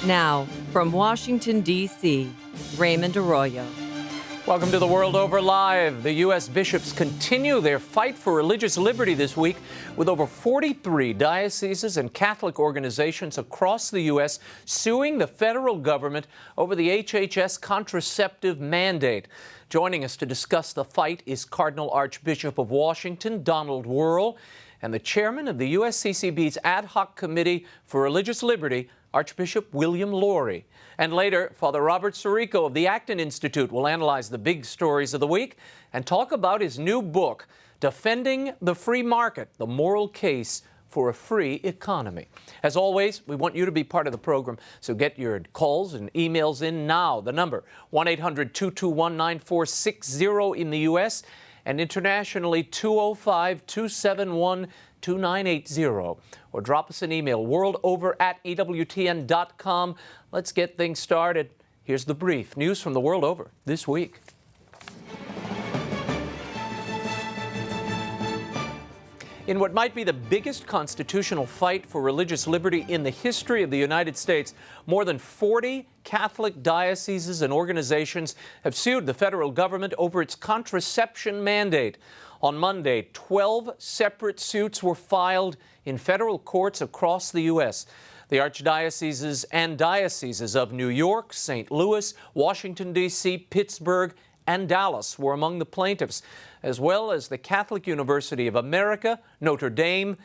Now, from Washington, D.C., Raymond Arroyo. Welcome to The World Over Live. The U.S. bishops continue their fight for religious liberty this week with over 43 dioceses and Catholic organizations across the U.S. suing the federal government over the HHS contraceptive mandate. Joining us to discuss the fight is Cardinal Archbishop of Washington, Donald WUERL, and the chairman of the USCCB's Ad Hoc Committee for Religious Liberty, Archbishop William Lori. And later, Father Robert Sirico of the Acton Institute will analyze the big stories of the week and talk about his new book, Defending the Free Market, the Moral Case for a Free Economy. As always, we want you to be part of the program, so get your calls and emails in now. The number, 1-800-221-9460 in the U.S., and internationally 205-271-2980. Or drop us an email, worldover@ewtn.com. Let's get things started. Here's the brief. News from the world over this week. In what might be the biggest constitutional fight for religious liberty in the history of the United States, more than 40 Catholic dioceses and organizations have sued the federal government over its contraception mandate. On Monday, 12 separate suits were filed in federal courts across the U.S. The archdioceses and dioceses of New York, St. Louis, Washington, D.C., Pittsburgh, and Dallas were among the plaintiffs, as well as the Catholic University of America, Notre Dame,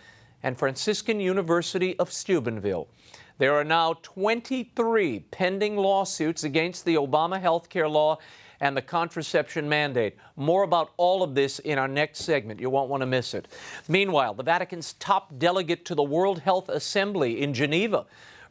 and Franciscan University of Steubenville. There are now 23 pending lawsuits against the Obama health care law and the contraception mandate. More about all of this in our next segment. You won't want to miss it. Meanwhile, the Vatican's top delegate to the World Health Assembly in Geneva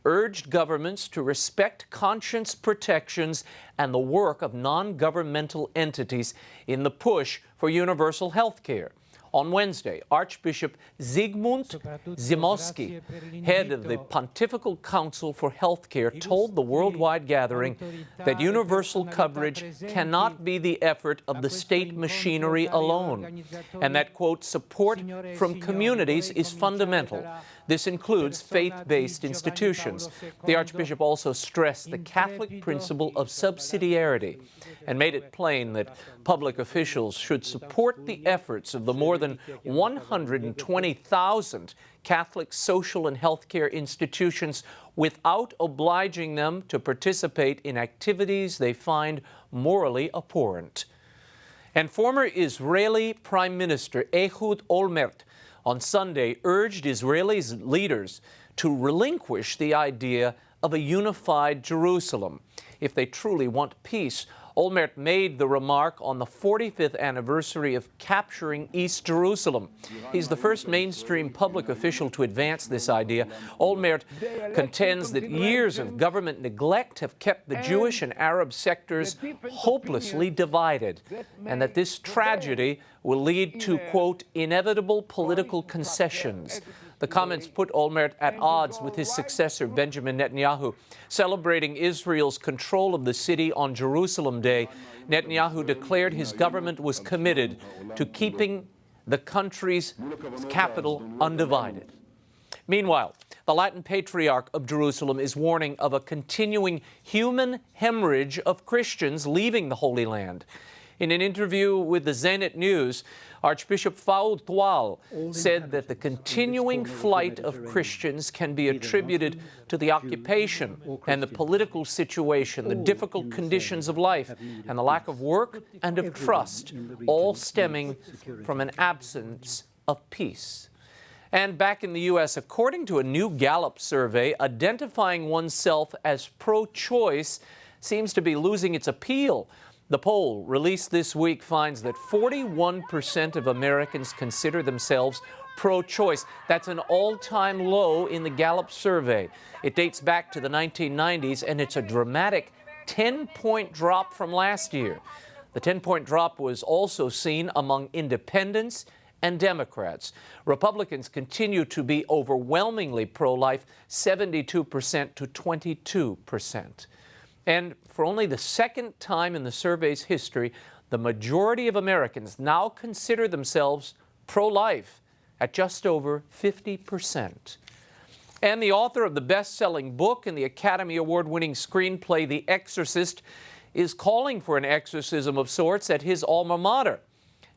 urged governments to respect conscience protections and the work of non-governmental entities in the push for universal health care. On Wednesday, Archbishop Zygmunt Zimowski, head of the Pontifical Council for Healthcare, told the worldwide gathering that universal coverage cannot be the effort of the state machinery alone, and that, quote, support from communities is fundamental. This includes faith-based institutions. The Archbishop also stressed the Catholic principle of subsidiarity and made it plain that public officials should support the efforts of the more than 120,000 Catholic social and healthcare institutions without obliging them to participate in activities they find morally abhorrent. And former Israeli Prime Minister Ehud Olmert on Sunday urged Israeli leaders to relinquish the idea of a unified Jerusalem if they truly want peace. Olmert made the remark on the 45th anniversary of capturing East Jerusalem. He's the first mainstream public official to advance this idea. Olmert contends that years of government neglect have kept the Jewish and Arab sectors hopelessly divided, and that this tragedy will lead to, quote, inevitable political concessions. The comments put Olmert at odds with his successor, Benjamin Netanyahu. Celebrating Israel's control of the city on Jerusalem Day, Netanyahu declared his government was committed to keeping the country's capital undivided. Meanwhile, the Latin Patriarch of Jerusalem is warning of a continuing human hemorrhage of Christians leaving the Holy Land. In an interview with the Zenit News, Archbishop Faud Tual said that the continuing flight of Christians can be attributed to the occupation and the political situation, the difficult conditions of life, and the lack of work and of trust, all stemming from an absence of peace. And back in the U.S., according to a new Gallup survey, identifying oneself as pro-choice seems to be losing its appeal. The poll, released this week, finds that 41% of Americans consider themselves pro-choice. That's an all-time low in the Gallup survey. It dates back to the 1990s, and it's a dramatic 10-point drop from last year. The 10-point drop was also seen among independents and Democrats. Republicans continue to be overwhelmingly pro-life, 72% to 22%. And for only the second time in the survey's history, the majority of Americans now consider themselves pro-life at just over 50%. And the author of the best-selling book and the Academy Award-winning screenplay The Exorcist is calling for an exorcism of sorts at his alma mater,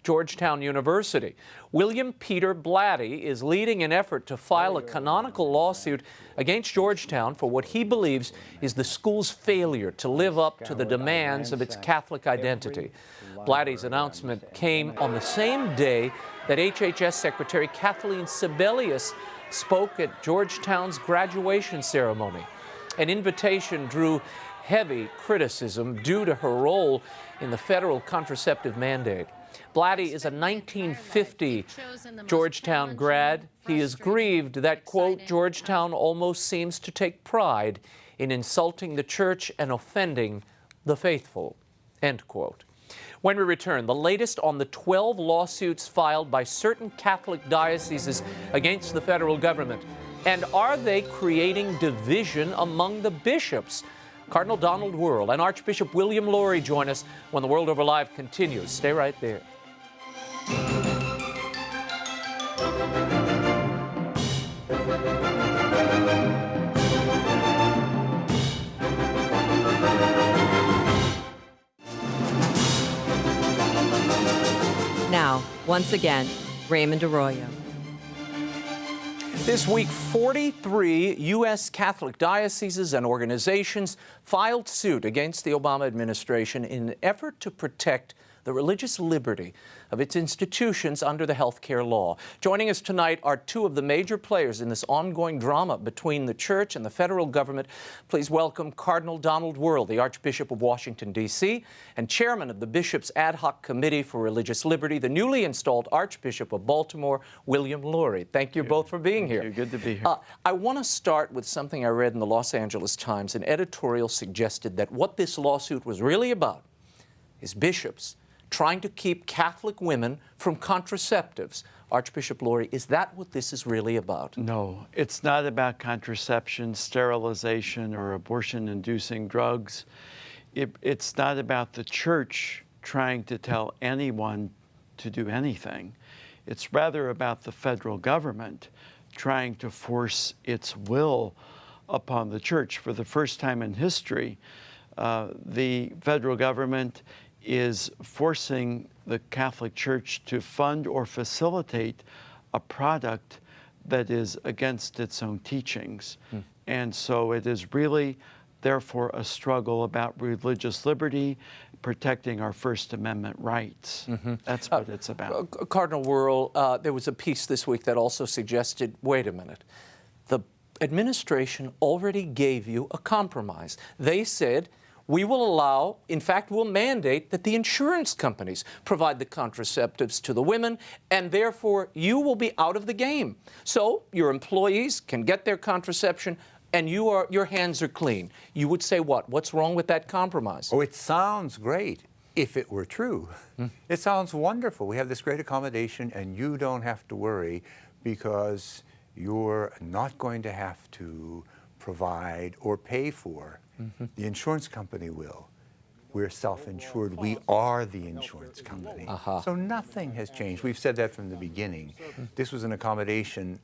Georgetown University. William Peter Blatty is leading an effort to file a canonical lawsuit against Georgetown for what he believes is the school's failure to live up to the demands of its Catholic identity. Blatty's announcement came on the same day that HHS Secretary Kathleen Sebelius spoke at Georgetown's graduation ceremony. An invitation drew heavy criticism due to her role in the federal contraceptive mandate. Blatty is a 1950 Georgetown grad. He is grieved that, quote, Georgetown almost seems to take pride in insulting the church and offending the faithful, end quote. When we return, the latest on the 12 lawsuits filed by certain Catholic dioceses against the federal government. And are they creating division among the bishops? Cardinal Donald WUERL and Archbishop William Lori join us when The World Over Live continues. Stay right there. Now, once again, Raymond Arroyo. This week, 43 U.S. Catholic dioceses and organizations filed suit against the Obama administration in an effort to protect the religious liberty of its institutions under the health care law. Joining us tonight are two of the major players in this ongoing drama between the church and the federal government. Please welcome Cardinal Donald WUERL, the Archbishop of Washington, D.C., and chairman of the Bishop's Ad Hoc Committee for Religious Liberty, the newly installed Archbishop of Baltimore, William Lori. Thank you both for being here. Good to be here. I want to start with something I read in the Los Angeles Times. An editorial suggested that what this lawsuit was really about is bishops trying to keep Catholic women from contraceptives. Archbishop Lori, is that what this is really about? No, it's not about contraception, sterilization, or abortion-inducing drugs. It's not about the church trying to tell anyone to do anything. It's rather about the federal government trying to force its will upon the church. For the first time in history, the federal government is forcing the Catholic Church to fund or facilitate a product that is against its own teachings. And so it is really, therefore, a struggle about religious liberty, protecting our First Amendment rights. That's what it's about. Cardinal WUERL, there was a piece this week that also suggested, wait a minute, the administration already gave you a compromise. They said, we will allow, in fact, we'll mandate that the insurance companies provide the contraceptives to the women, and therefore you will be out of the game. So your employees can get their contraception, and your hands are clean. You would say what? What's wrong with that compromise? Oh, it sounds great if it were true. It sounds wonderful. We have this great accommodation, and you don't have to worry because you're not going to have to provide or pay for. The insurance company will. We're self-insured. We are the insurance company. So nothing has changed. We've said that from the beginning. This was an accommodation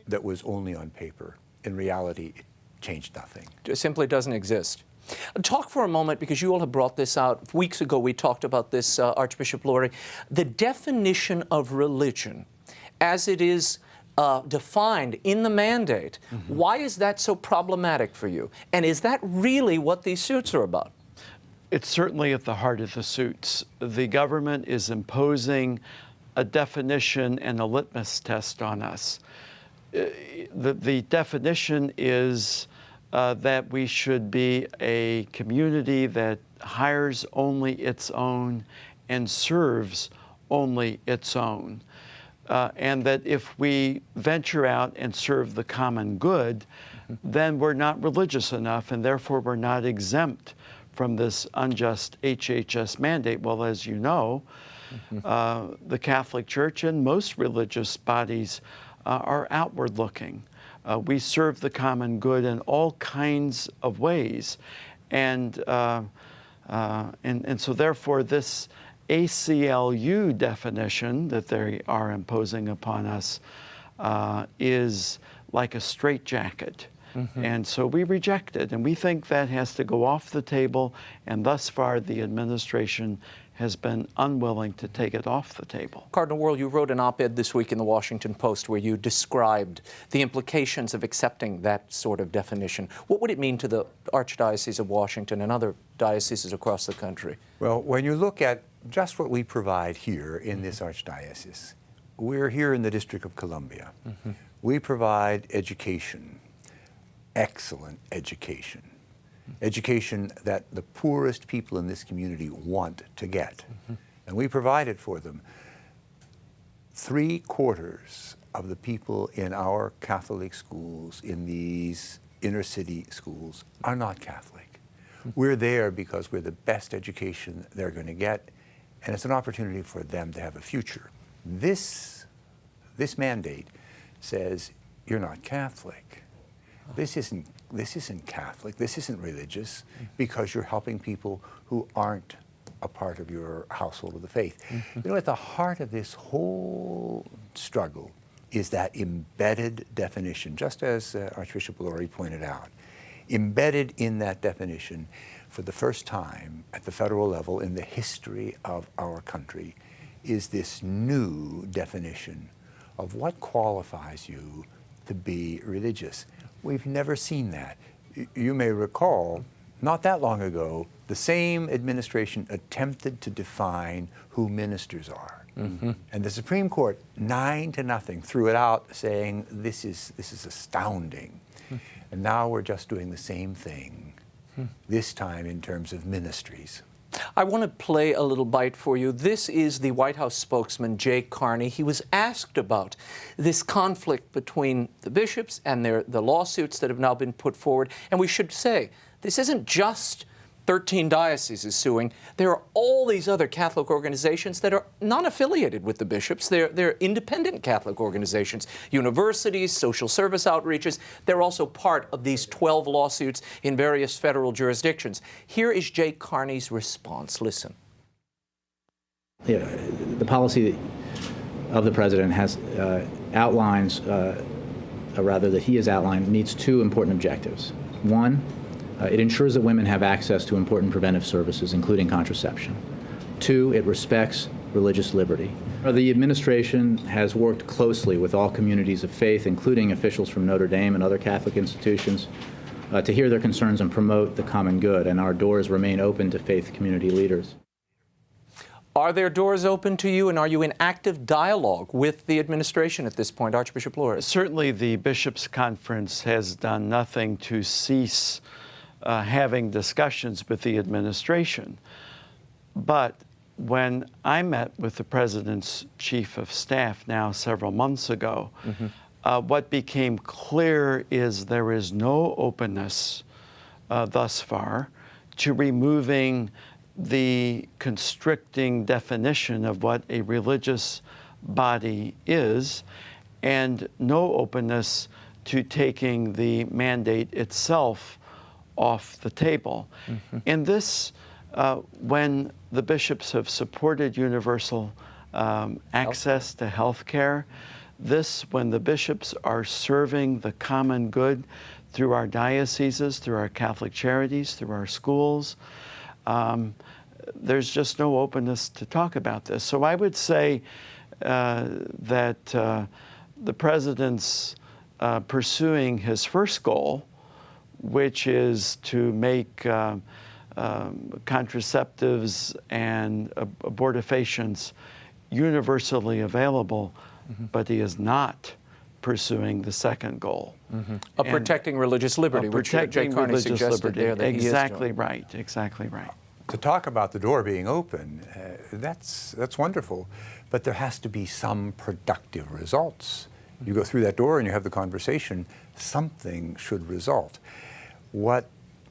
that was only on paper. In reality, it changed nothing. It simply doesn't exist. Talk for a moment, because you all have brought this out. Weeks ago, we talked about this, Archbishop Lori. The definition of religion, as it is defined in the mandate, why is that so problematic for you? And is that really what these suits are about? It's certainly at the heart of the suits. The government is imposing a definition and a litmus test on us. The definition is that we should be a community that hires only its own and serves only its own. And that if we venture out and serve the common good, then we're not religious enough, and therefore we're not exempt from this unjust HHS mandate. Well, as you know, the Catholic Church and most religious bodies are outward-looking. We serve the common good in all kinds of ways, and so therefore this ACLU definition that they are imposing upon us is like a straitjacket. And so we reject it, and we think that has to go off the table, and thus far the administration has been unwilling to take it off the table. Cardinal WUERL, you wrote an op-ed this week in the Washington Post where you described the implications of accepting that sort of definition. What would it mean to the Archdiocese of Washington and other dioceses across the country? Well, when you look at just what we provide here in this archdiocese, we're here in the District of Columbia. We provide education, excellent education, education that the poorest people in this community want to get. And we provide it for them. 3/4 of the people in our Catholic schools, in these inner city schools, are not Catholic. We're there because we're the best education they're going to get, and it's an opportunity for them to have a future. This mandate says, you're not Catholic. This isn't Catholic, this isn't religious, because you're helping people who aren't a part of your household of the faith. You know, at the heart of this whole struggle is that embedded definition, just as Archbishop Lori pointed out. Embedded in that definition, for the first time at the federal level in the history of our country, is this new definition of what qualifies you to be religious. We've never seen that. You may recall, not that long ago, the same administration attempted to define who ministers are. And the Supreme Court, 9-0, threw it out, saying this is astounding. And now we're just doing the same thing, this time in terms of ministries. I want to play a little bite for you. This is the White House spokesman, Jay Carney. He was asked about this conflict between the bishops and the lawsuits that have now been put forward. And we should say, this isn't just 13 dioceses suing. There are all these other Catholic organizations that are not affiliated with the bishops. They're independent Catholic organizations, universities, social service outreaches. They're also part of these 12 lawsuits in various federal jurisdictions. Here is Jay Carney's response. Listen. Yeah, the policy of the president has outlines, rather that he has outlined, meets two important objectives. One, it ensures that women have access to important preventive services, including contraception. Two, it respects religious liberty. The administration has worked closely with all communities of faith, including officials from Notre Dame and other Catholic institutions, to hear their concerns and promote the common good, and our doors remain open to faith community leaders. Are their doors open to you, and are you in active dialogue with the administration at this point, Archbishop Lori? Certainly the Bishops' Conference has done nothing to cease having discussions with the administration. But when I met with the President's Chief of Staff now several months ago, what became clear is there is no openness thus far to removing the constricting definition of what a religious body is, and no openness to taking the mandate itself off the table. And this, when the bishops have supported universal access to health care, this, when the bishops are serving the common good through our dioceses, through our Catholic charities, through our schools, there's just no openness to talk about this. So I would say that the President's pursuing his first goal, which is to make contraceptives and abortifacients universally available, but he is not pursuing the second goal. Of protecting religious liberty, which Jay Carney suggested there that exactly right, exactly right. To talk about the door being open, that's wonderful, but there has to be some productive results. You go through that door and you have the conversation, something should result. What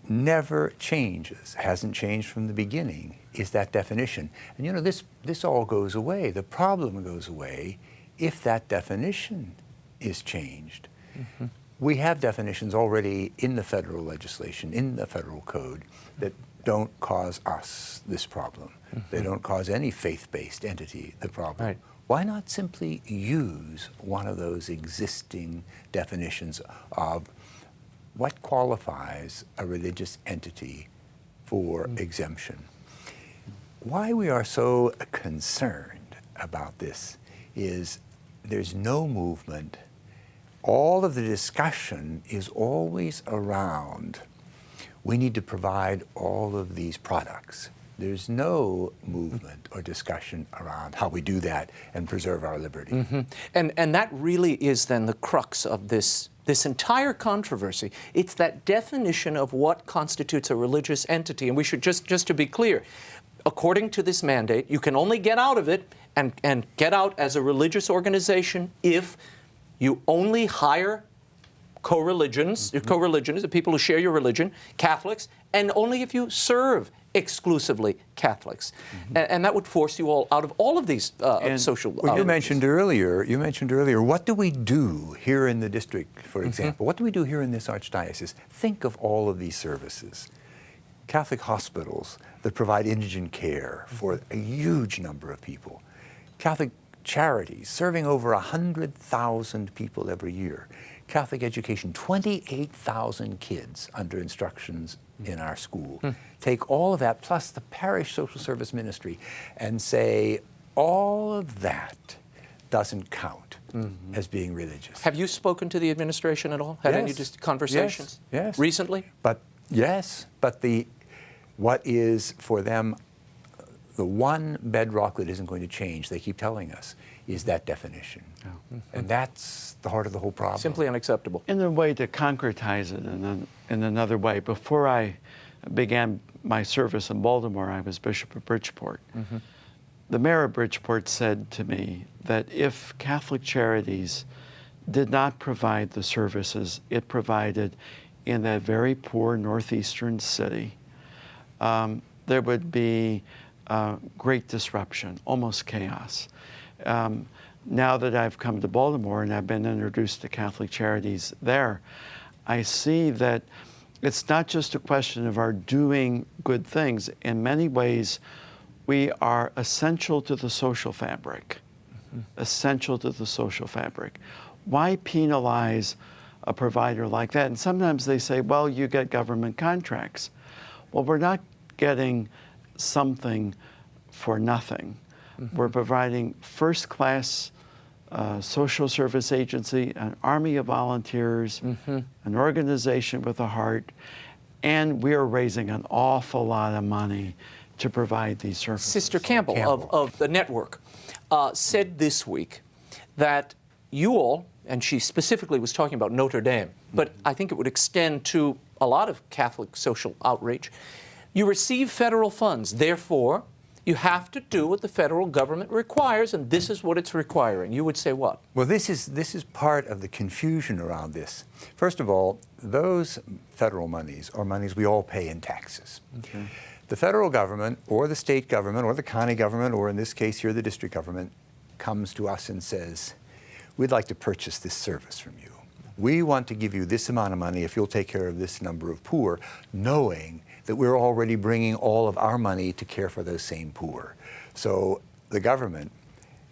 never changes, hasn't changed from the beginning, is that definition. And you know, this all goes away. The problem goes away if that definition is changed. We have definitions already in the federal legislation, in the federal code, that don't cause us this problem. They don't cause any faith-based entity the problem. why not simply use one of those existing definitions of what qualifies a religious entity for exemption? Why we are so concerned about this is there's no movement. All of the discussion is always around, we need to provide all of these products. There's no movement or discussion around how we do that and preserve our liberty. And that really is then the crux of this entire controversy. It's that definition of what constitutes a religious entity. And we should, just to be clear, according to this mandate, you can only get out of it and get out as a religious organization if you only hire co-religions, the people who share your religion, Catholics, and only if you serve exclusively Catholics. And that would force you all out of all of these social well, you mentioned earlier, what do we do here in the district, for example? What do we do here in this archdiocese? Think of all of these services. Catholic hospitals that provide indigent care for a huge number of people. Catholic charities serving over 100,000 people every year. Catholic education, 28,000 kids under instructions in our school. Take all of that plus the parish social service ministry and say all of that doesn't count as being religious. Have you spoken to the administration at all? Had any conversations? Yes. Recently? But what is for them the one bedrock that isn't going to change, they keep telling us, is that definition. And that's the heart of the whole problem. Simply unacceptable. In a way to concretize it in another way, before I began my service in Baltimore, I was Bishop of Bridgeport. The mayor of Bridgeport said to me that if Catholic Charities did not provide the services it provided in that very poor northeastern city, there would be great disruption, almost chaos. Now that I've come to Baltimore and I've been introduced to Catholic Charities there, I see that it's not just a question of our doing good things. In many ways, we are essential to the social fabric, essential to the social fabric. Why penalize a provider like that? And sometimes they say, well, you get government contracts. Well, we're not getting something for nothing. We're providing first-class social service agency, an army of volunteers, an organization with a heart, and we're raising an awful lot of money to provide these services. Sister Campbell. Of the network said this week that you all, and she specifically was talking about Notre Dame, but I think it would extend to a lot of Catholic social outreach. You receive federal funds, therefore, you have to do what the federal government requires, and this is what it's requiring. You would say what? Well, this is part of the confusion around this. First of all, those federal monies are monies we all pay in taxes. The federal government or the state government or the county government, or in this case here the district government, comes to us and says, we'd like to purchase this service from you. We want to give you this amount of money if you'll take care of this number of poor, knowing that we're already bringing all of our money to care for those same poor. So the government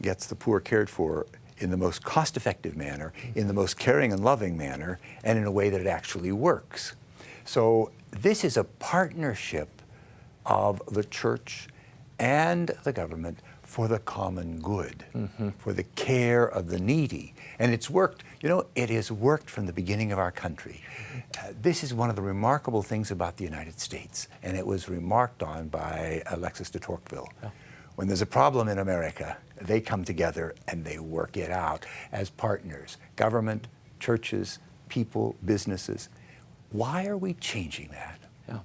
gets the poor cared for in the most cost-effective manner, in the most caring and loving manner, and in a way that it actually works. So this is a partnership of the church and the government for the common good, for the care of the needy. And it's worked. You know, it has worked from the beginning of our country. This is one of the remarkable things about the United States, and it was remarked on by Alexis de Tocqueville. When there's a problem in America, they come together and they work it out as partners. Government, churches, people, businesses. Why are we changing that?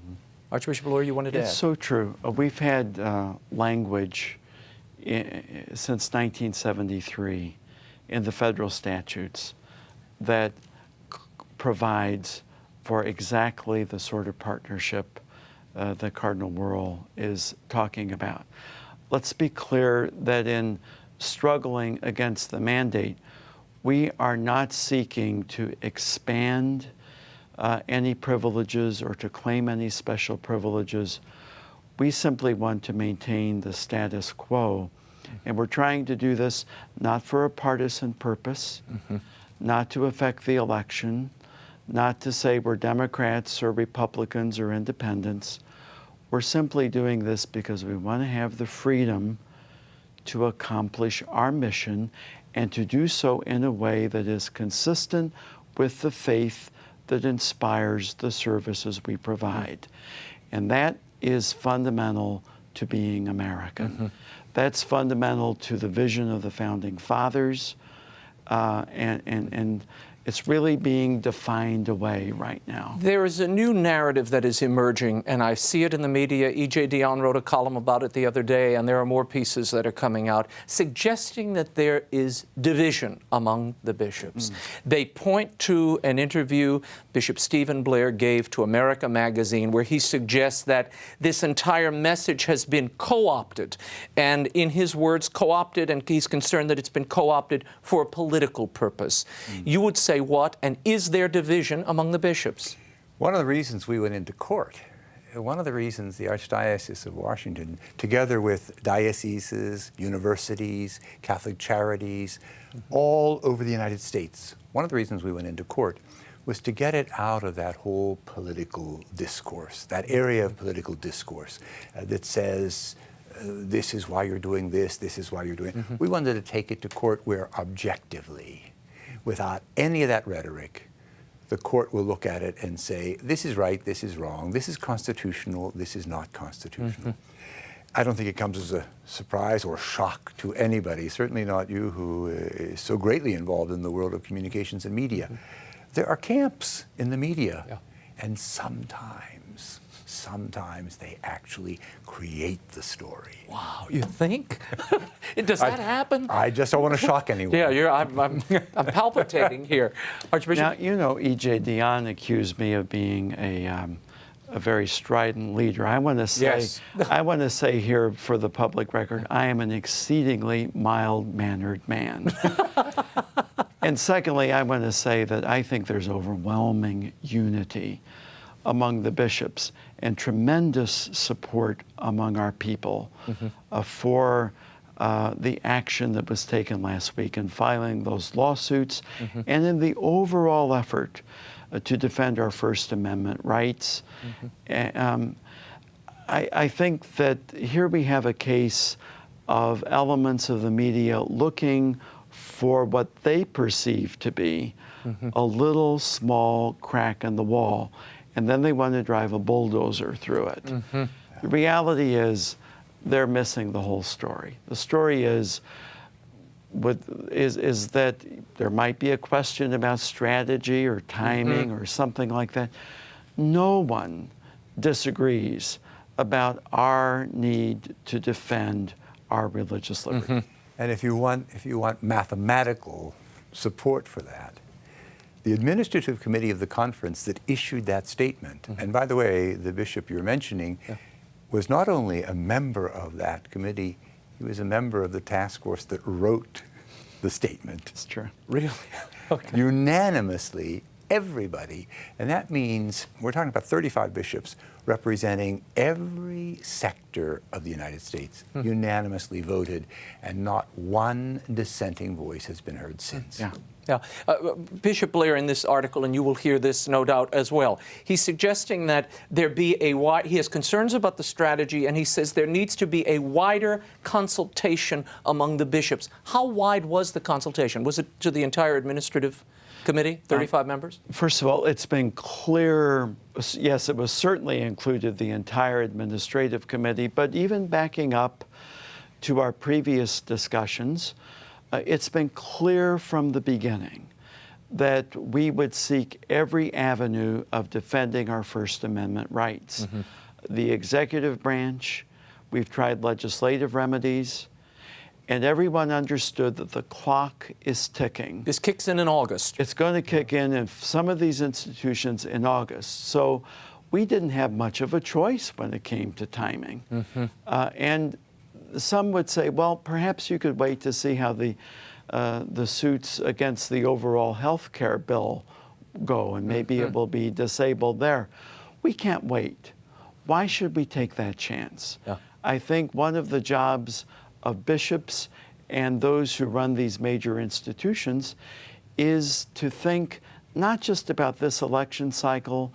Archbishop Lori, you wanted to add? It's so true. We've had language since 1973 in the federal statutes that provides for exactly the sort of partnership that Cardinal WUERL is talking about. Let's be clear that in struggling against the mandate, we are not seeking to expand any privileges or to claim any special privileges. We simply want to maintain the status quo And we're trying to do this not for a partisan purpose, not to affect the election, not to say we're Democrats or Republicans or independents. We're simply doing this because we want to have the freedom to accomplish our mission and to do so in a way that is consistent with the faith that inspires the services we provide. And that is fundamental to being American. That's fundamental to the vision of the Founding Fathers, and it's really being defined away right now. There is a new narrative that is emerging, and I see it in the media. E.J. Dionne wrote a column about it the other day, and there are more pieces that are coming out, suggesting that there is division among the bishops. They point to an interview Bishop Stephen Blair gave to America Magazine, where he suggests that this entire message has been co-opted, and in his words, co-opted, and he's concerned that it's been co-opted for a political purpose. You would say what, and is there division among the bishops? One of the reasons we went into court, one of the reasons the Archdiocese of Washington, together with dioceses, universities, Catholic charities, all over the United States, one of the reasons we went into court was to get it out of that whole political discourse, that area of political discourse that says, this is why you're doing this is why you're doing it. We wanted to take it to court where objectively, without any of that rhetoric, the court will look at it and say, this is right, this is wrong, this is constitutional, this is not constitutional. I don't think it comes as a surprise or shock to anybody, certainly not you who is so greatly involved in the world of communications and media. There are camps in the media, and sometimes they actually create the story. Wow, you think? Does that happen? I just don't want to shock anyone. Yeah, I'm palpitating here. Archbishop? Now, you know, E.J. Dionne accused me of being a very strident leader. I want to say, I want to say here for the public record, I am an exceedingly mild-mannered man. And secondly, I want to say that I think there's overwhelming unity among the bishops and tremendous support among our people for the action that was taken last week in filing those lawsuits and in the overall effort to defend our First Amendment rights. I think that here we have a case of elements of the media looking for what they perceive to be a little small crack in the wall, and then they want to drive a bulldozer through it. The reality is they're missing the whole story. The story is that there might be a question about strategy or timing or something like that. No one disagrees about our need to defend our religious liberty. And if you want mathematical support for that, the administrative committee of the conference that issued that statement, and by the way, the bishop you're mentioning was not only a member of that committee, he was a member of the task force that wrote the statement. It's true. Really? Okay. Unanimously, everybody, and that means we're talking about 35 bishops representing every sector of the United States, unanimously voted, and not one dissenting voice has been heard since. Yeah. Bishop Blair in this article, and you will hear this no doubt as well, he's suggesting that there be he has concerns about the strategy, and he says there needs to be a wider consultation among the bishops. How wide was the consultation? Was it to the entire administrative committee, 35 members? First of all, it's been clear, yes, it was certainly included the entire administrative committee, but even backing up to our previous discussions, it's been clear from the beginning that we would seek every avenue of defending our First Amendment rights. The executive branch, we've tried legislative remedies, and everyone understood that the clock is ticking. This kicks in August. It's going to kick in some of these institutions in August. So we didn't have much of a choice when it came to timing. And some would say, well, perhaps you could wait to see how the suits against the overall health care bill go, and maybe it will be disabled there. We can't wait. Why should we take that chance? I think one of the jobs of bishops and those who run these major institutions is to think not just about this election cycle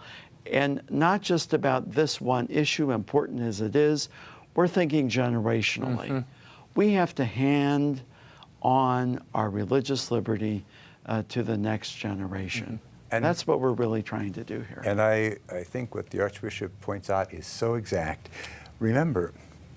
and not just about this one issue, important as it is. We're thinking generationally. We have to hand on our religious liberty to the next generation. And that's what we're really trying to do here. And I think what the Archbishop points out is so exact. Remember,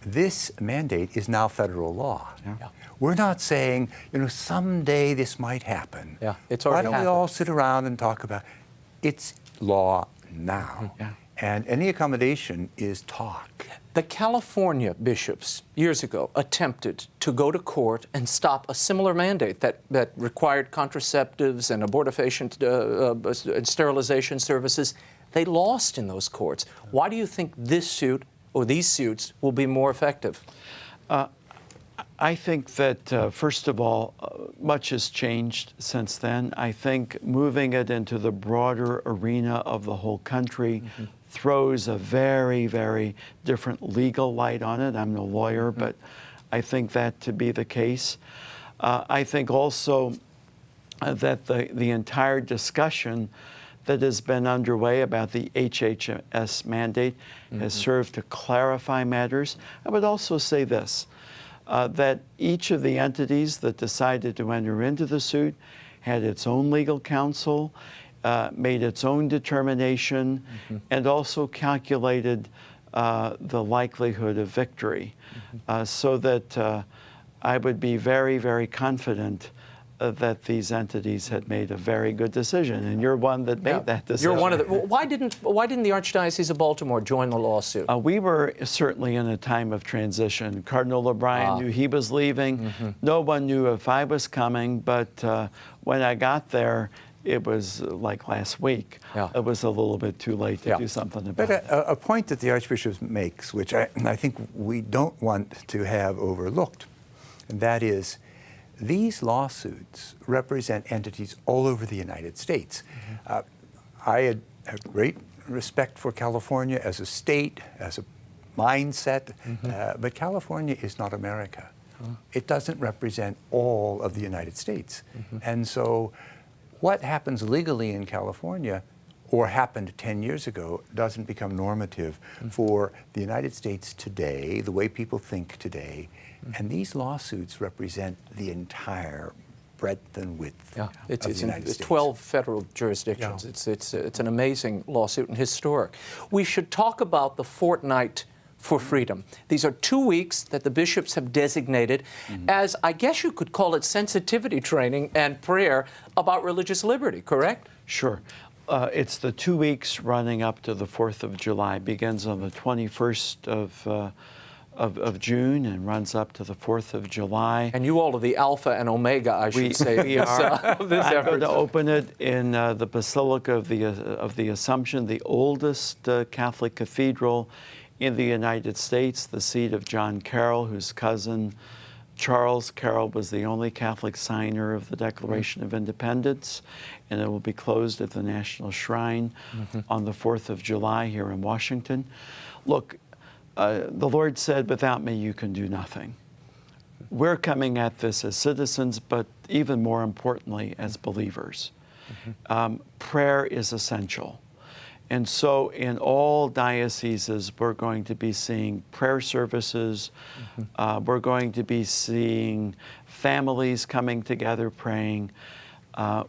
this mandate is now federal law. Yeah. We're not saying, someday this might happen. Yeah, it's already Why don't happened. we all sit around and talk about it? It's law now. Yeah. And any accommodation is talk. The California bishops years ago attempted to go to court and stop a similar mandate that required contraceptives and abortifacient and sterilization services. They lost in those courts. Why do you think this suit or these suits will be more effective? I think that, first of all, much has changed since then. I think moving it into the broader arena of the whole country throws a very, very different legal light on it. I'm no lawyer, but I think that to be the case. I think also that the entire discussion that has been underway about the HHS mandate has served to clarify matters. I would also say this, that each of the entities that decided to enter into the suit had its own legal counsel, made its own determination, and also calculated the likelihood of victory, so that I would be very, very confident that these entities had made a very good decision, and you're one that made that decision. You're one of the. Why didn't the Archdiocese of Baltimore join the lawsuit? We were certainly in a time of transition. Cardinal O'Brien knew he was leaving. No one knew if I was coming, but when I got there, it was like last week. Yeah. It was a little bit too late to do something about it. But a point that the Archbishop makes, which I think we don't want to have overlooked, and that is, these lawsuits represent entities all over the United States. I had great respect for California as a state, as a mindset, but California is not America. It doesn't represent all of the United States. And so what happens legally in California or happened 10 years ago doesn't become normative for the United States today, the way people think today. And these lawsuits represent the entire breadth and width of the United States. 12 federal jurisdictions. It's an amazing lawsuit and historic. We should talk about the Fortnight for Freedom. These are 2 weeks that the bishops have designated as, I guess you could call it, sensitivity training and prayer about religious liberty, correct? Sure. It's the 2 weeks running up to the 4th of July. Begins on the 21st of June and runs up to the 4th of July. And you all are the alpha and omega, I should say. We are. This I'm effort. going to open it in the Basilica of the Assumption, the oldest Catholic cathedral in the United States, the seat of John Carroll, whose cousin Charles Carroll was the only Catholic signer of the Declaration of Independence, and it will be closed at the National Shrine on the 4th of July here in Washington. Look, the Lord said, without me you can do nothing. We're coming at this as citizens, but even more importantly, as believers. Prayer is essential. And so in all dioceses, we're going to be seeing prayer services. We're going to be seeing families coming together praying.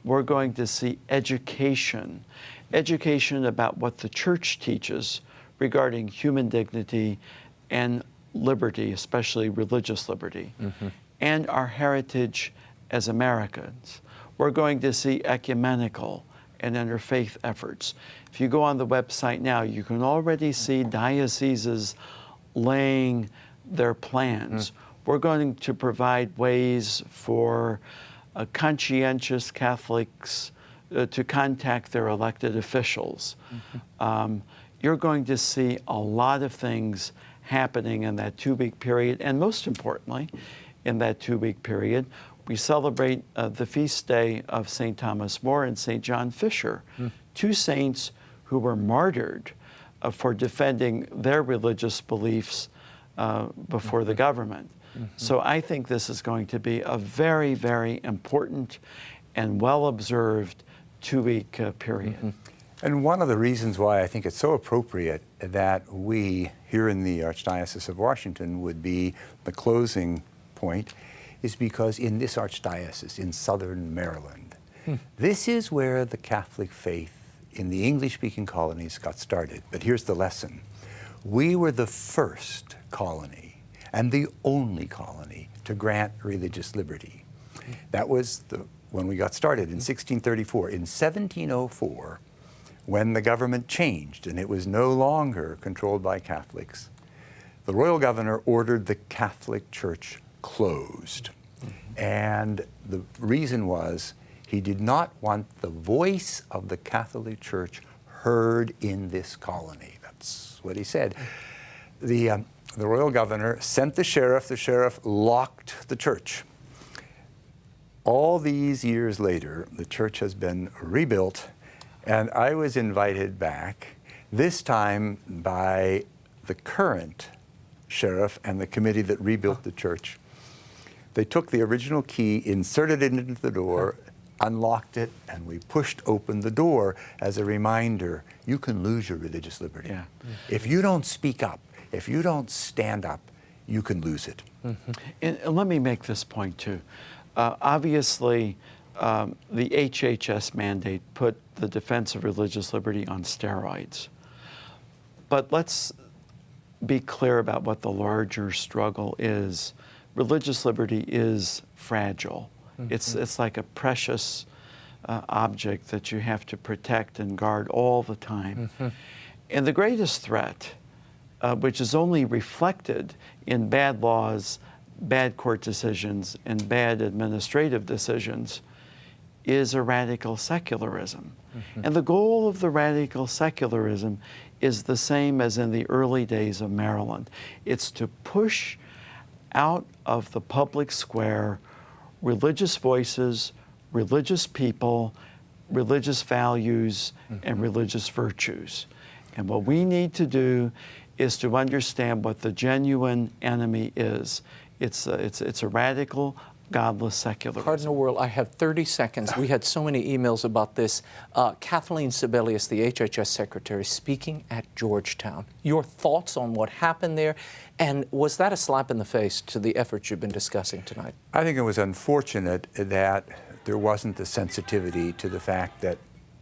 We're going to see education about what the Church teaches regarding human dignity and liberty, especially religious liberty, and our heritage as Americans. We're going to see ecumenical and interfaith efforts. If you go on the website now, you can already see dioceses laying their plans. We're going to provide ways for conscientious Catholics to contact their elected officials. You're going to see a lot of things happening in that 2-week period, and most importantly, in that 2-week period, we celebrate the feast day of St. Thomas More and St. John Fisher, two saints who were martyred for defending their religious beliefs before the government. So I think this is going to be a very, very important and well-observed 2-week period. And one of the reasons why I think it's so appropriate that we here in the Archdiocese of Washington would be the closing point is because in this Archdiocese, in southern Maryland, this is where the Catholic faith in the English-speaking colonies got started. But here's the lesson. We were the first colony and the only colony to grant religious liberty. That was when we got started in 1634. In 1704, when the government changed and it was no longer controlled by Catholics, the royal governor ordered the Catholic Church closed. And the reason was he did not want the voice of the Catholic Church heard in this colony. That's what he said. The royal governor sent the sheriff locked the church. All these years later, the church has been rebuilt, and I was invited back, this time by the current sheriff and the committee that rebuilt the church. They took the original key, inserted it into the door, unlocked it, and we pushed open the door as a reminder, you can lose your religious liberty. Yeah. If you don't speak up, if you don't stand up, you can lose it. And let me make this point too. Obviously, the HHS mandate put the defense of religious liberty on steroids. But let's be clear about what the larger struggle is. Religious liberty is fragile. It's like a precious object that you have to protect and guard all the time. And the greatest threat, which is only reflected in bad laws, bad court decisions, and bad administrative decisions, is a radical secularism. And the goal of the radical secularism is the same as in the early days of Maryland. It's to push out of the public square religious voices, religious people, religious values, and religious virtues. And what we need to do is to understand what the genuine enemy is. It's a radical, godless secularism. Cardinal WUERL, I have 30 seconds. We had so many emails about this. Kathleen Sebelius, the HHS Secretary, speaking at Georgetown. Your thoughts on what happened there, and was that a slap in the face to the efforts you've been discussing tonight? I think it was unfortunate that there wasn't the sensitivity to the fact that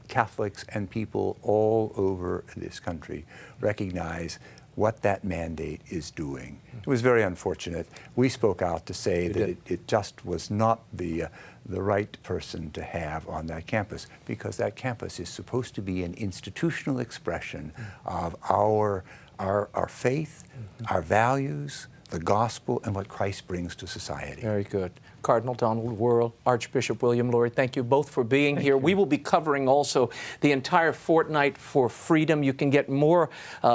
Catholics and people all over this country recognize what that mandate is doing. It was very unfortunate. We spoke out to say that it just was not the right person to have on that campus, because that campus is supposed to be an institutional expression of our faith, our values, the gospel, and what Christ brings to society. Very good. Cardinal Donald WUERL, Archbishop William Lori, thank you both for being here. We will be covering also the entire Fortnight for Freedom. You can get more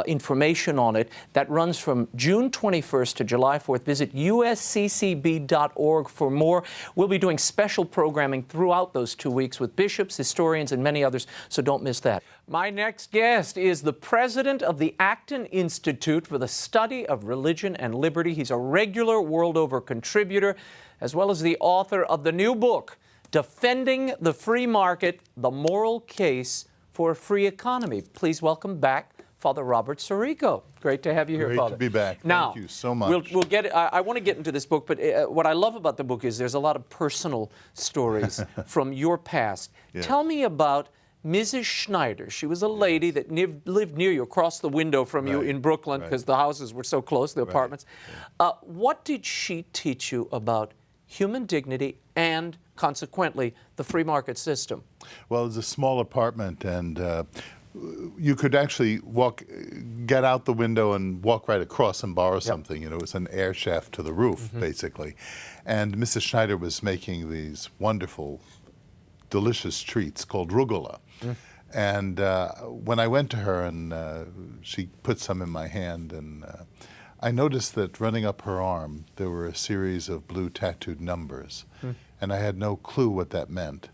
information on it. That runs from June 21st to July 4th. Visit usccb.org for more. We'll be doing special programming throughout those 2 weeks with bishops, historians, and many others, so don't miss that. My next guest is the president of the Acton Institute for the Study of Religion and Liberty. He's a regular World Over contributor, as well as the author of the new book, Defending the Free Market, The Moral Case for a Free Economy. Please welcome back Father Robert Sirico. Great to have you here, Father. Great to be back. Now, thank you so much. We'll get. I want to get into this book, but what I love about the book is there's a lot of personal stories from your past. Yeah. Tell me about Mrs. Schneider. She was a lady that lived near you, across the window from you in Brooklyn, because the houses were so close, the apartments. What did she teach you about human dignity and, consequently, the free market system? Well, it was a small apartment, and you could actually get out the window and walk right across and borrow something. You know, it was an air shaft to the roof, basically. And Mrs. Schneider was making these wonderful, delicious treats called rucola. And when I went to her and she put some in my hand, and I noticed that running up her arm, there were a series of blue tattooed numbers. And I had no clue what that meant.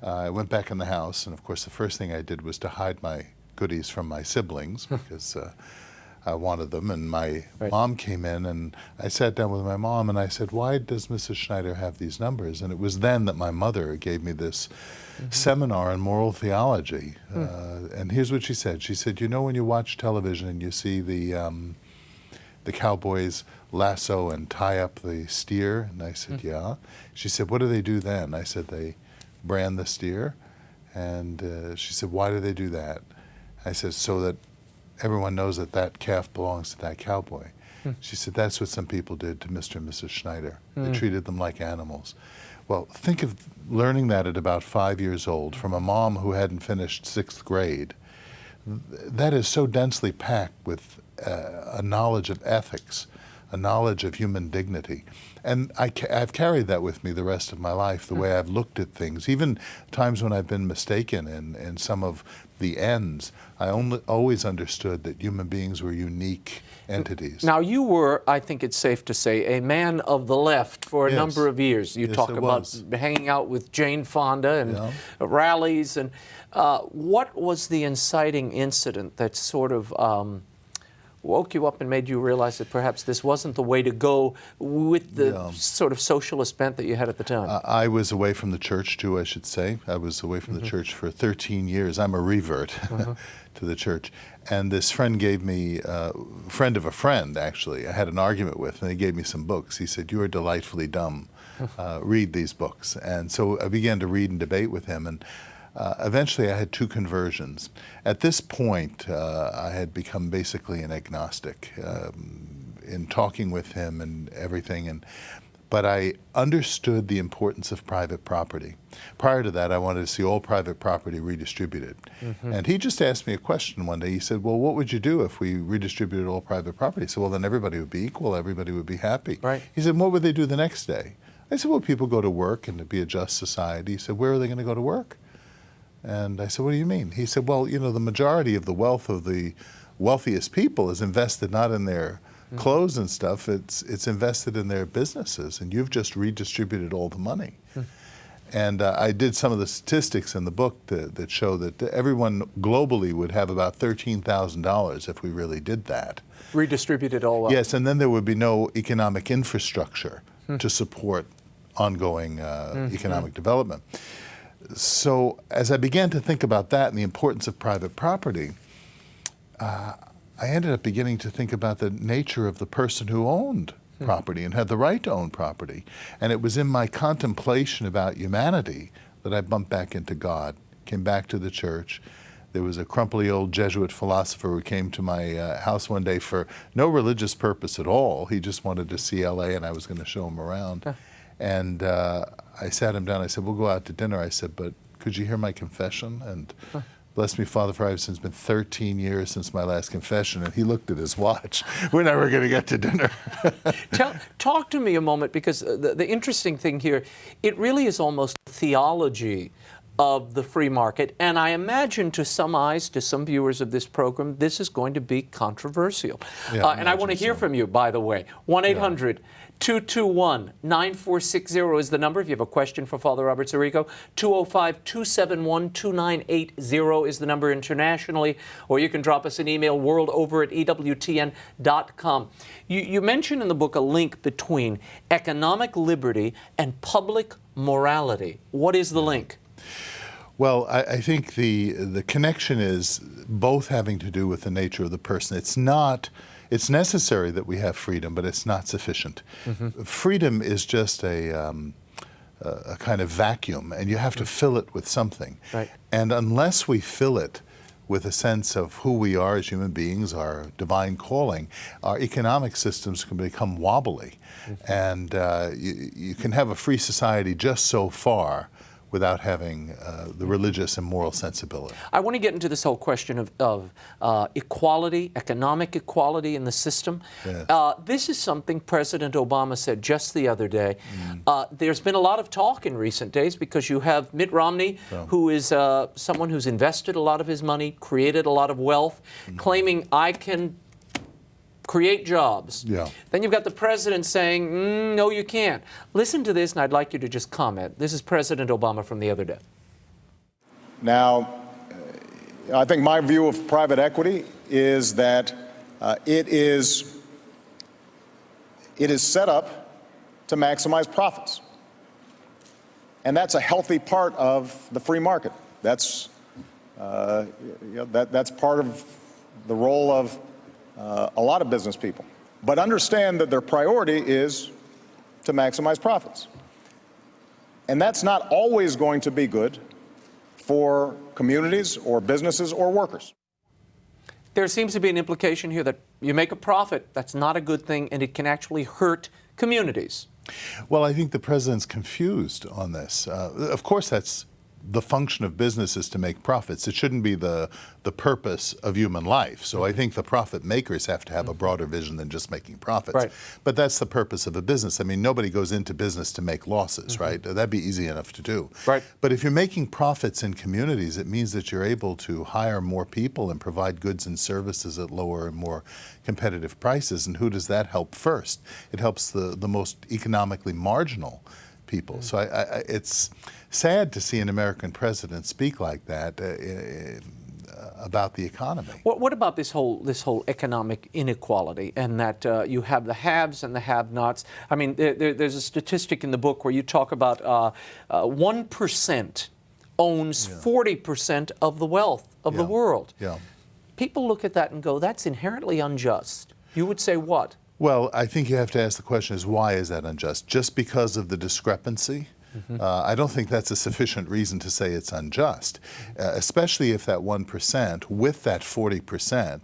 I went back in the house, and of course the first thing I did was to hide my goodies from my siblings, because I wanted them, and my mom came in, and I sat down with my mom, and I said, why does Mrs. Schneider have these numbers? And it was then that my mother gave me this seminar in moral theology. And here's what she said. She said, you know, when you watch television and you see the cowboys lasso and tie up the steer? And I said, yeah. She said, what do they do then? I said, they brand the steer. And she said, why do they do that? I said, so that everyone knows that that calf belongs to that cowboy. She said, that's what some people did to Mr. and Mrs. Schneider. They treated them like animals. Well, think of learning that at about 5 years old from a mom who hadn't finished 6th grade. That is so densely packed with a knowledge of ethics, a knowledge of human dignity. And I've carried that with me the rest of my life, the way I've looked at things. Even times when I've been mistaken in some of the ends, I always understood that human beings were unique entities. Now, you were, I think it's safe to say, a man of the left for a number of years. You talk about hanging out with Jane Fonda and rallies. And what was the inciting incident that sort of woke you up and made you realize that perhaps this wasn't the way to go with the sort of socialist bent that you had at the time? I was away from the church too, I should say. I was away from the church for 13 years. I'm a revert to the church. And this friend gave me, friend of a friend actually, I had an argument with, and he gave me some books. He said, you are delightfully dumb. Read these books. And so I began to read and debate with him. And eventually I had 2 conversions. At this point, I had become basically an agnostic in talking with him and everything. But I understood the importance of private property. Prior to that, I wanted to see all private property redistributed. And he just asked me a question one day. He said, well, what would you do if we redistributed all private property? I said, well, then everybody would be equal. Everybody would be happy. He said, what would they do the next day? I said, well, people go to work and it'd be a just society. He said, where are they going to go to work? And I said, what do you mean? He said, well, you know, the majority of the wealth of the wealthiest people is invested not in their clothes and stuff, it's invested in their businesses, and you've just redistributed all the money. And I did some of the statistics in the book that show that everyone globally would have about $13,000 if we really did that. Redistributed all up. Yes, and then there would be no economic infrastructure to support ongoing economic development. So as I began to think about that and the importance of private property, I ended up beginning to think about the nature of the person who owned property and had the right to own property. And it was in my contemplation about humanity that I bumped back into God, came back to the church. There was a crumply old Jesuit philosopher who came to my house one day for no religious purpose at all. He just wanted to see LA and I was going to show him around. And I sat him down. I said, we'll go out to dinner. I said, but could you hear my confession? And bless me, Father, for it's been 13 years since my last confession. And he looked at his watch. We're never going to get to dinner. Talk to me a moment, because the interesting thing here, it really is almost theology of the free market. And I imagine to some eyes, to some viewers of this program, this is going to be controversial. And I want to hear from you, by the way. 1-800-221-9460 is the number if you have a question for Father Robert Sirico. 205-271-2980 is the number internationally. Or you can drop us an email, worldover@ewtn.com. You mention in the book a link between economic liberty and public morality. What is the link? Well, I think the connection is both having to do with the nature of the person. It's necessary that we have freedom, but it's not sufficient. Freedom is just a kind of vacuum, and you have to fill it with something. And unless we fill it with a sense of who we are as human beings, our divine calling, our economic systems can become wobbly. And you can have a free society just so far without having the religious and moral sensibility. I want to get into this whole question of equality, economic equality in the system. This is something President Obama said just the other day. There's been a lot of talk in recent days because you have Mitt Romney, who is someone who's invested a lot of his money, created a lot of wealth, claiming I can create jobs. Then you've got the president saying, no, you can't. Listen to this, and I'd like you to just comment. This is President Obama from the other day. Now, I think my view of private equity is that It is set up to maximize profits. And that's a healthy part of the free market. That's, that's part of the role of a lot of business people. But understand that their priority is to maximize profits. And that's not always going to be good for communities or businesses or workers. There seems to be an implication here that you make a profit, that's not a good thing, and it can actually hurt communities. Well, I think the president's confused on this. Of course, that's the function of business is to make profits. It shouldn't be the purpose of human life. So I think the profit makers have to have a broader vision than just making profits. Right. But that's the purpose of a business. I mean, nobody goes into business to make losses, right? That'd be easy enough to do. Right. But if you're making profits in communities, it means that you're able to hire more people and provide goods and services at lower and more competitive prices. And who does that help first? It helps the most economically marginal people. So it's sad to see an American president speak like that about the economy. What about this whole economic inequality, and that you have the haves and the have-nots? I mean, there's a statistic in the book where you talk about 1% owns 40% of the wealth of the world. Yeah. People look at that and go, that's inherently unjust. You would say what? Well, I think you have to ask the question is, why is that unjust? Just because of the discrepancy? I don't think that's a sufficient reason to say it's unjust, especially if that 1% with that 40%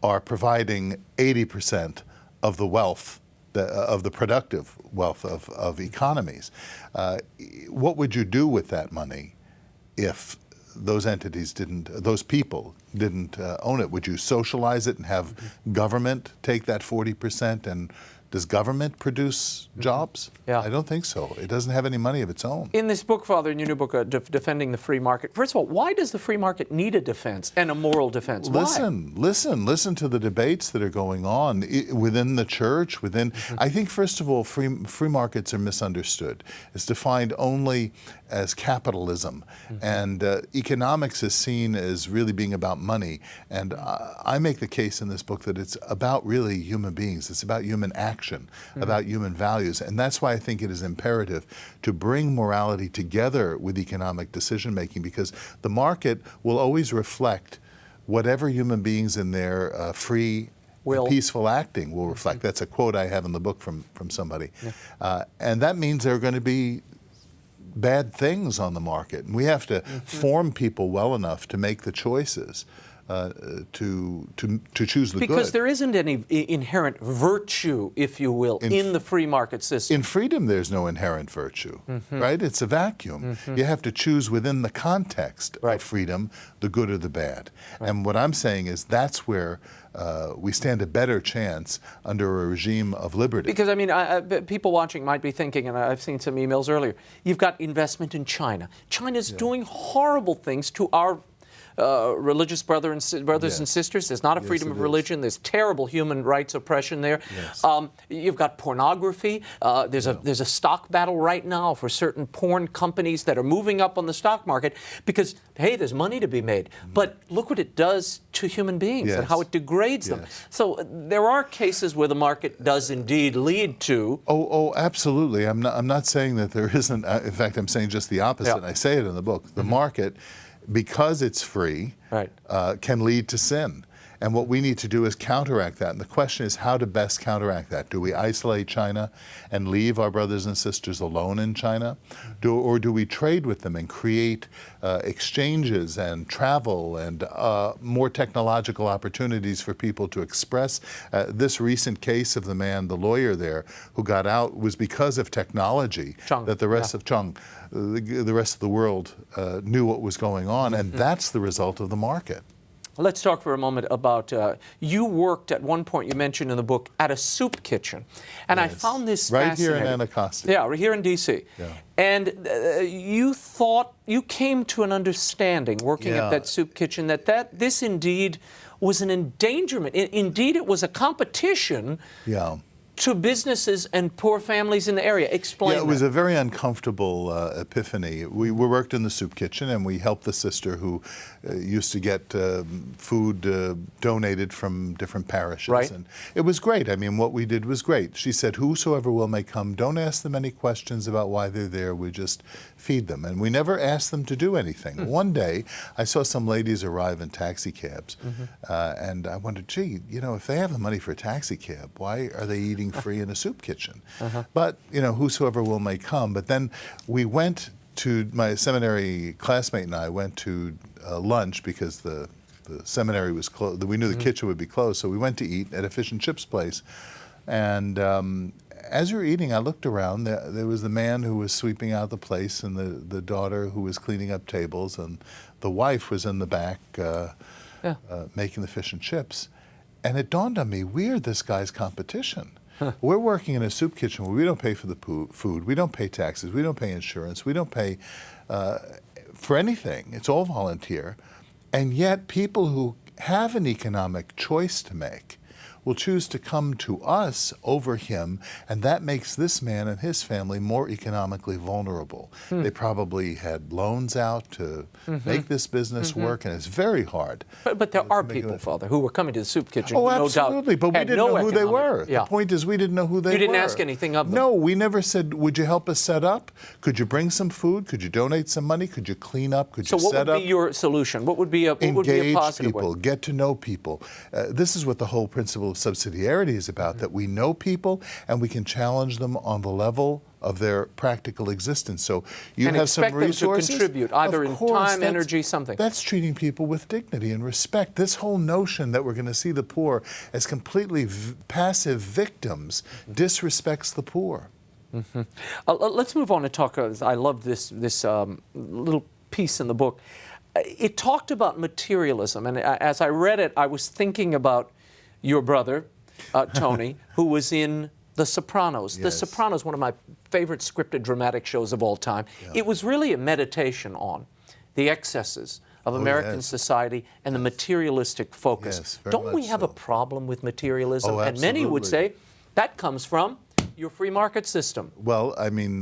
are providing 80% of the wealth, of the productive wealth of economies. What would you do with that money if those entities those people didn't own it? Would you socialize it and have government take that 40%? And does government produce jobs? Yeah. I don't think so. It doesn't have any money of its own. In this book, Father, in your new book, Defending the Free Market, first of all, why does the free market need a defense and a moral defense? Why? Listen to the debates that are going on within the church, I think, first of all, free markets are misunderstood. It's defined only as capitalism, and economics is seen as really being about money. And I make the case in this book that it's about really human beings. It's about human action, about human values. And that's why I think it is imperative to bring morality together with economic decision-making, because the market will always reflect whatever human beings in their free peaceful acting will reflect. That's a quote I have in the book from somebody. And that means there are going to be bad things on the market. And we have to form people well enough to make the choices to choose the good. Because there isn't any inherent virtue, if you will, in the free market system. In freedom, there's no inherent virtue, right? It's a vacuum. You have to choose within the context of freedom, the good or the bad. And what I'm saying is that's where we stand a better chance under a regime of liberty. Because, I mean, people watching might be thinking, and I've seen some emails earlier, you've got investment in China. China's doing horrible things to our religious brothers and sisters. There's not a freedom of religion. There's terrible human rights oppression there. You've got pornography. There's a stock battle right now for certain porn companies that are moving up on the stock market because, hey, there's money to be made. But look what it does to human beings and how it degrades them. So there are cases where the market does indeed lead to... Oh, absolutely. I'm not saying that there isn't. In fact, I'm saying just the opposite. I say it in the book. The market, because it's free, can lead to sin. And what we need to do is counteract that. And the question is how to best counteract that. Do we isolate China and leave our brothers and sisters alone in China? Or do we trade with them and create exchanges and travel and more technological opportunities for people to express? This recent case of the man, the lawyer there, who got out was because of technology that the rest of the rest of the world knew what was going on. And that's the result of the market. Let's talk for a moment about, you worked at one point, you mentioned in the book, at a soup kitchen. And I found this fascinating. Right here in Anacostia. Yeah, right here in D.C. And you came to an understanding working at that soup kitchen that this indeed was an endangerment. Indeed, it was a competition to businesses and poor families in the area. Explain Yeah, it was that. a very uncomfortable epiphany. We worked in the soup kitchen, and we helped the sister who used to get food donated from different parishes. Right. And it was great. I mean, what we did was great. She said, whosoever will may come, don't ask them any questions about why they're there. We just feed them. And we never asked them to do anything. One day, I saw some ladies arrive in taxi cabs, and I wondered, gee, you know, if they have the money for a taxi cab, why are they eating free in a soup kitchen? But, you know, whosoever will may come. But then we went to, my seminary classmate and I went to lunch because the seminary was closed. We knew the kitchen would be closed, so we went to eat at a fish and chips place. And as we were eating, I looked around. There was the man who was sweeping out the place, and the daughter who was cleaning up tables, and the wife was in the back making the fish and chips. And it dawned on me, we are this guy's competition. We're working in a soup kitchen where we don't pay for the food, we don't pay taxes, we don't pay insurance, we don't pay for anything. It's all volunteer. And yet people who have an economic choice to make will choose to come to us over him, and that makes this man and his family more economically vulnerable. They probably had loans out to make this business work, and it's very hard. But there are people, Father, who were coming to the soup kitchen Oh, who, no doubt, absolutely, but we had didn't no know who they economic- were. Yeah. The point is, we didn't know who they were. You didn't ask anything of them. No, we never said, would you help us set up? Could you bring some food? Could you donate some money? Could you clean up? Could So you what set would up? be your solution? What would be a Engage positive people, way? get to know people. This is what the whole principle of subsidiarity is about, that we know people and we can challenge them on the level of their practical existence. So you And have some expect them to resources. contribute, either Of in course, time, that's- energy, something. That's treating people with dignity and respect. This whole notion that we're going to see the poor as completely passive victims disrespects the poor. Let's move on and talk. I love this little piece in the book. It talked about materialism, and as I read it, I was thinking about your brother, Tony, who was in The Sopranos. The Yes. Sopranos, one of my favorite scripted dramatic shows of all time. It was really a meditation on the excesses of American yes. society and the materialistic focus. Yes, very Don't we much have so. a problem with materialism? Oh, and many would absolutely. say that comes from your free market system. Well, I mean,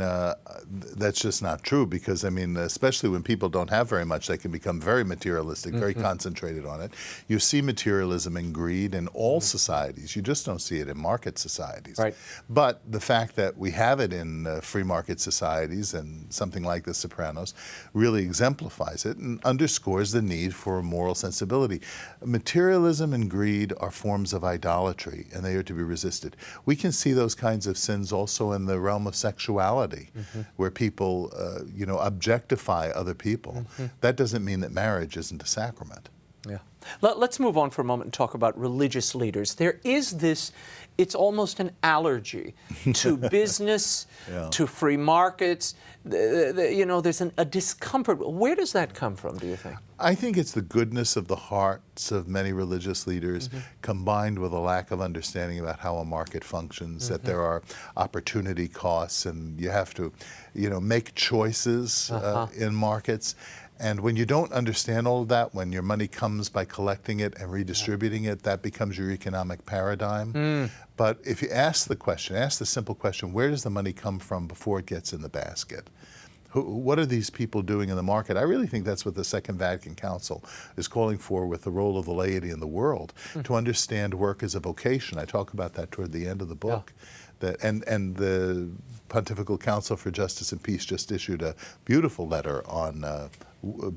that's just not true, because, I mean, especially when people don't have very much, they can become very materialistic, very concentrated on it. You see materialism and greed in all societies. You just don't see it in market societies. Right. But the fact that we have it in free market societies, and something like The Sopranos really exemplifies it and underscores the need for a moral sensibility. Materialism and greed are forms of idolatry, and they are to be resisted. We can see those kinds of sins also in the realm of sexuality, where people, objectify other people. That doesn't mean that marriage isn't a sacrament. Yeah. Let's move on for a moment and talk about religious leaders. There is this, it's almost an allergy to business, to free markets. There's a discomfort. Where does that come from, do you think? I think it's the goodness of the hearts of many religious leaders combined with a lack of understanding about how a market functions, that there are opportunity costs, and you have to, make choices in markets. And when you don't understand all of that, when your money comes by collecting it and redistributing it, that becomes your economic paradigm. But if you ask the simple question, where does the money come from before it gets in the basket? What are these people doing in the market? I really think that's what the Second Vatican Council is calling for with the role of the laity in the world, to understand work as a vocation. I talk about that toward the end of the book. And the Pontifical Council for Justice and Peace just issued a beautiful letter on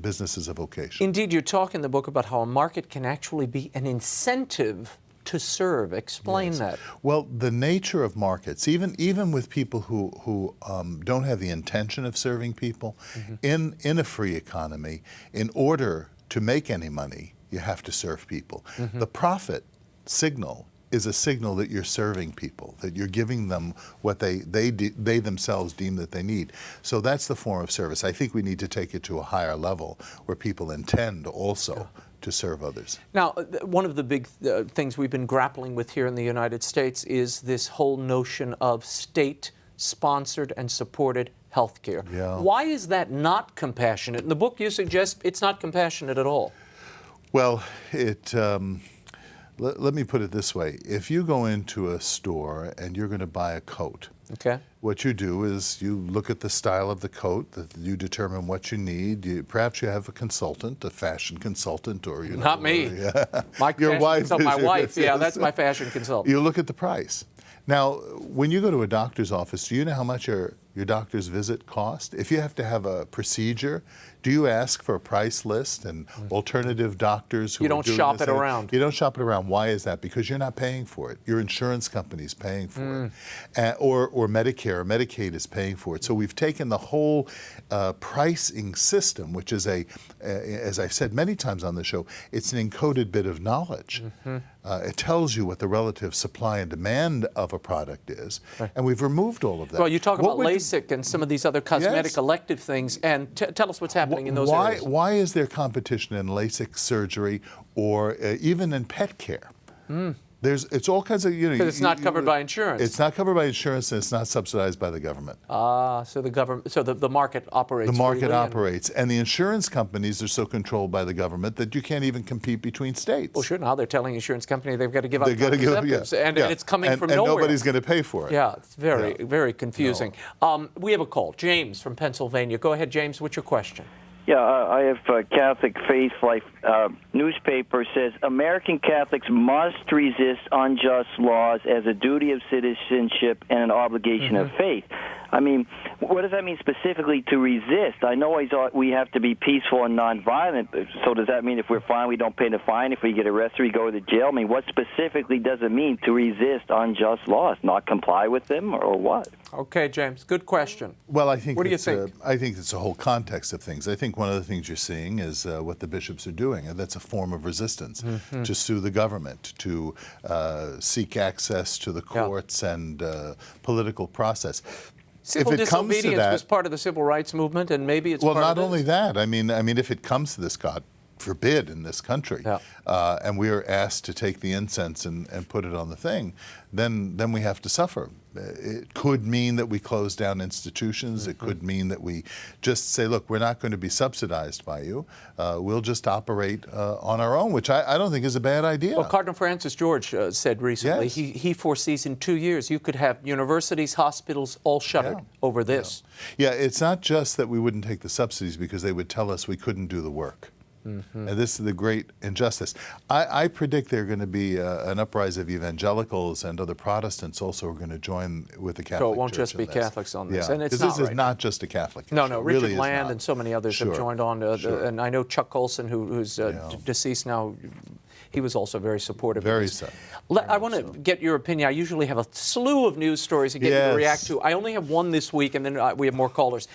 business as a vocation. Indeed, you talk in the book about how a market can actually be an incentive to serve. Explain that. Well, the nature of markets, even with people who don't have the intention of serving people, in a free economy, in order to make any money, you have to serve people. The profit signal is a signal that you're serving people, that you're giving them what they themselves deem that they need. So that's the form of service. I think we need to take it to a higher level where people intend also to serve others. Now, one of the big things we've been grappling with here in the United States is this whole notion of state-sponsored and supported health care. Yeah. Why is that not compassionate? In the book, you suggest it's not compassionate at all. Well, let me put it this way. If you go into a store and you're going to buy a coat, Okay. what you do is you look at the style of the coat, that you determine what you need. Perhaps you have a consultant, a fashion consultant, or you know, Not me. My Your fashion wife consultant, is my your- wife. Yeah, that's my fashion consultant. You look at the price. Now, when you go to a doctor's office, do you know how much your doctor's visit cost? If you have to have a procedure, do you ask for a price list and alternative doctors who You are don't doing shop this? it around. You don't shop it around. Why is that? Because you're not paying for it. Your insurance company's paying for it. Or Medicare or Medicaid is paying for it. So we've taken the whole pricing system, which is as I've said many times on the show, it's an encoded bit of knowledge. It tells you what the relative supply and demand of a product is, and we've removed all of that. Well, you talk What about would- LASIK and some of these other cosmetic Yes. elective things, and tell us what's happening in those areas. Why is there competition in LASIK surgery or even in pet care? It's all kinds of, you know. 'Cause it's not covered by insurance. It's not covered by insurance, and it's not subsidized by the government. So the government, so the market operates. The market freely and- operates, and the insurance companies are so controlled by the government that you can't even compete between states. Well, sure. Now they're telling insurance company they've got to give up They've got to give, contraceptives, and it's coming from and nowhere. nobody's going to pay for it. Yeah, it's very, Yeah. very confusing. We have a call. James from Pennsylvania. Go ahead, James. What's your question? Yeah, I have Catholic Faith Life newspaper says American Catholics must resist unjust laws as a duty of citizenship and an obligation of faith. I mean, what does that mean specifically to resist? I know we have to be peaceful and nonviolent, so does that mean if we're fined, we don't pay the fine? If we get arrested, we go to jail? I mean, what specifically does it mean to resist unjust laws? Not comply with them or what? Okay, James. Good question. Well, I think What do you it's think? I think it's a whole context of things. I think one of the things you're seeing is what the bishops are doing, and that's a form of resistance to sue the government, to seek access to the courts and political process. Civil if it comes to disobedience that, was part of the civil rights movement, and maybe it's well, part not of only this. that. I mean, if it comes to this, God forbid, in this country, and we are asked to take the incense and put it on the thing, then we have to suffer. It could mean that we close down institutions. It could mean that we just say, look, we're not going to be subsidized by you. We'll just operate on our own, which I don't think is a bad idea. Well, Cardinal Francis George said recently Yes. he foresees in 2 years you could have universities, hospitals all shuttered over this. Yeah, it's not just that we wouldn't take the subsidies because they would tell us we couldn't do the work. And this is the great injustice. I predict there are going to be an uprising of evangelicals and other Protestants also are going to join with the Catholic Church. So it won't just be in this. Catholics on this. Yeah, And it's 'cause not this is right. not just a Catholic No, issue. no. It Richard really is Land not. and so many others have Sure. joined on. Sure. And I know Chuck Colson, who's deceased now, he was also very supportive. Very of this. so. I want to get your opinion. I usually have a slew of news stories to get you to Yes. react to. I only have one this week, and then we have more callers.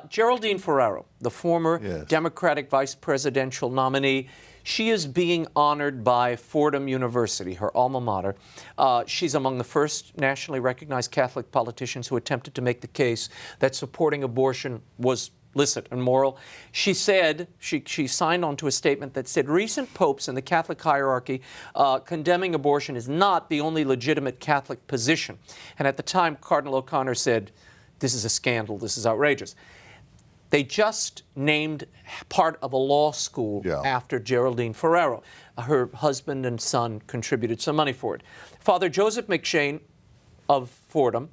Geraldine Ferraro, the former Democratic vice presidential nominee, she is being honored by Fordham University, her alma mater. She's among the first nationally recognized Catholic politicians who attempted to make the case that supporting abortion was licit and moral. She said, she signed on to a statement that said, recent popes in the Catholic hierarchy condemning abortion is not the only legitimate Catholic position. And at the time, Cardinal O'Connor said, this is a scandal, this is outrageous. They just named part of a law school after Geraldine Ferraro. Her husband and son contributed some money for it. Father Joseph McShane of Fordham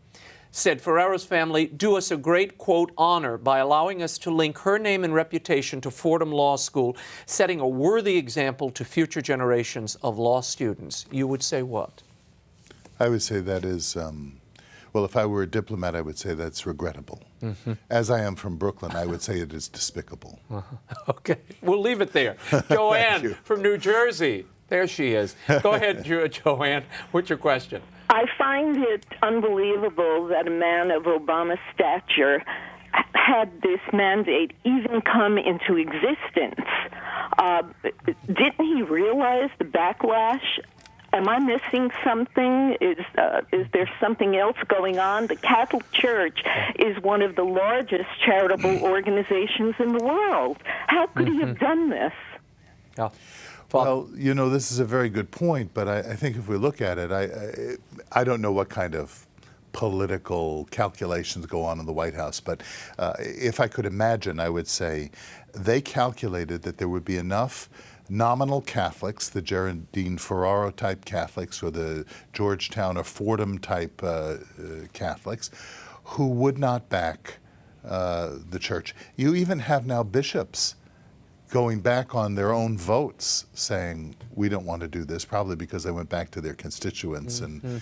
said Ferraro's family do us a great, quote, honor by allowing us to link her name and reputation to Fordham Law School, setting a worthy example to future generations of law students. You would say what? I would say that is, well, if I were a diplomat, I would say that's regrettable. As I am from Brooklyn, I would say it is despicable. Okay, we'll leave it there. Joanne from New Jersey. There she is. Go ahead, Joanne. What's your question? I find it unbelievable that a man of Obama's stature had this mandate even come into existence. Didn't he realize the backlash? Am I missing something? Is there something else going on? The Catholic Church is one of the largest charitable organizations in the world. How could he have done this? Yeah. Well, you know, this is a very good point, but I think if we look at it, I don't know what kind of political calculations go on in the White House, but if I could imagine, I would say they calculated that there would be enough nominal Catholics, the Geraldine Ferraro type Catholics or the Georgetown or Fordham type Catholics, who would not back the church. You even have now bishops going back on their own votes saying, we don't want to do this, probably because they went back to their constituents. And,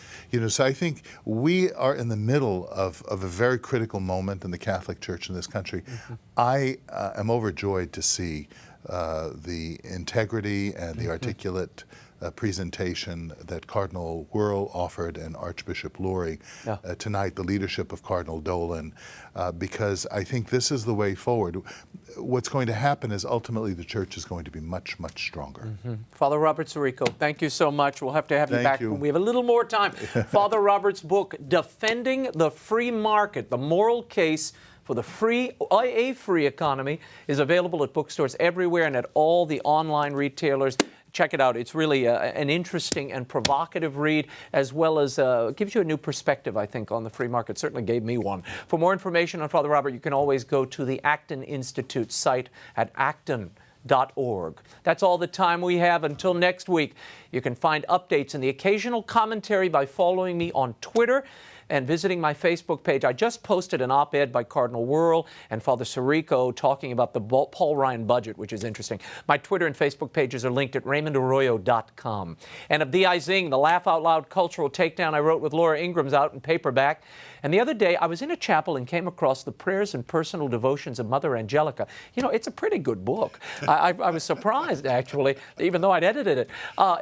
so I think we are in the middle of a very critical moment in the Catholic Church in this country. I am overjoyed to see the integrity and the articulate presentation that Cardinal WUERL offered and Archbishop Lori tonight, the leadership of Cardinal Dolan, because I think this is the way forward. What's going to happen is ultimately the church is going to be much, much stronger. Father Robert Sirico, thank you so much. We'll have to have you Thank back you. when we have a little more time. Father Robert's book, Defending the Free Market, The Moral Case for a Free Economy, is available at bookstores everywhere and at all the online retailers. Check it out. It's really an interesting and provocative read, as well as gives you a new perspective, I think, on the free market. Certainly gave me one. For more information on Father Robert, you can always go to the Acton Institute site at acton.org. That's all the time we have. Until next week, you can find updates and the occasional commentary by following me on Twitter and visiting my Facebook page. I just posted an op-ed by Cardinal WUERL and Father Sirico talking about the Paul Ryan budget, which is interesting. My Twitter and Facebook pages are linked at RaymondArroyo.com. And of D.I. Zing, the Laugh Out Loud Cultural Takedown I wrote with Laura Ingram's out in paperback. And the other day, I was in a chapel and came across the Prayers and Personal Devotions of Mother Angelica. It's a pretty good book. I was surprised, actually, even though I'd edited it.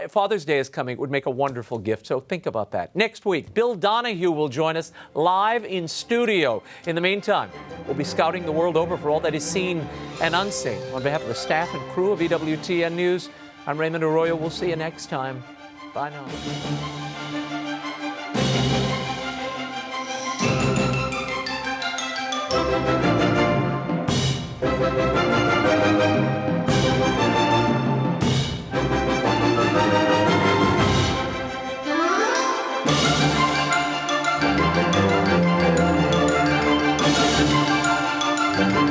Father's Day is coming. It would make a wonderful gift, so think about that. Next week, Bill Donahue will join us live in studio. In the meantime, we'll be scouting the world over for all that is seen and unseen. On behalf of the staff and crew of EWTN News, I'm Raymond Arroyo. We'll see you next time. Bye now. Thank you.